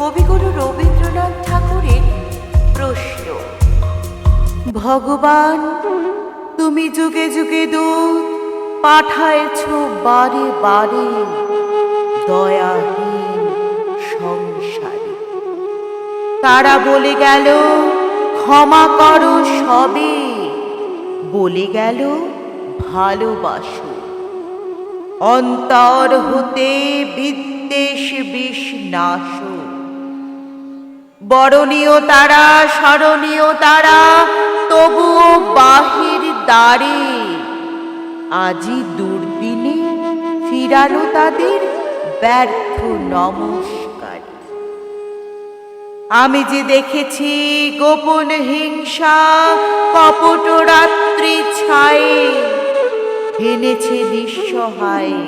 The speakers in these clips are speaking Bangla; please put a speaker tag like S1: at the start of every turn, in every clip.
S1: কবিগুরু রবীন্দ্রনাথ ঠাকুরের প্রশ্ন। ভগবান, তুমি যুগে যুগে দূত পাঠায়েছ বারে বারে দয়াহীন সংসারে। তারা বলে গেল ক্ষমা করো সবে, বলে গেল ভালোবাসো। অন্তর হতে বিদ্বেষ বিষ নাশ। বরণীয় তারা, স্মরণীয় তারা, তবুও বাহির দ্বারে আজি দুর্দিনে ফিরালো তাদের ব্যর্থ নমস্কার। আমি যে দেখেছি গোপন হিংসা কপট রাত্রি ছায়ে হেনেছে নিঃসহায়।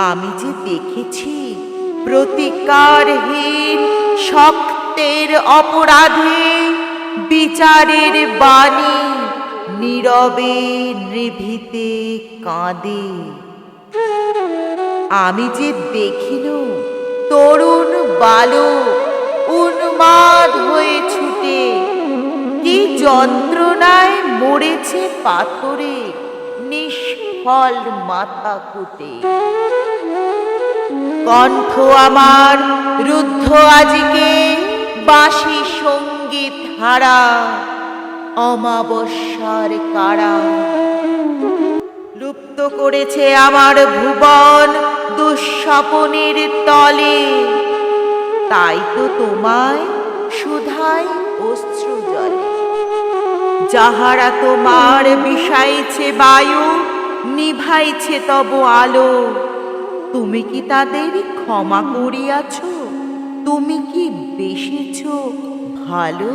S1: আমি যে দেখেছি প্রতিকারহীন শক্তের অপরাধে বিচারের বাণী নীরবে নিভৃতে কাঁদে। আমি যে দেখিল তরুণ বালক উন্মাদ হয়ে ছুটে কি যন্ত্রণায় মরেছে পাথরে নিষ্ফল মাথা ফুটে। কণ্ঠ আমার রুদ্ধ আজিকে বাঁশি সঙ্গীত হারা অমাবস্যার কারা। লুপ্ত করেছে আমার ভুবন দুঃস্বপনের তলে, তাই তো তোমায় সুধাই অশ্রু জলে। যাহারা তোমার বিষাইছে বায়ু নিভাইছে তব আলো, তুমি কি তাদের ক্ষমা করিয়াছ? তুমি কি বেসেছ ভালো?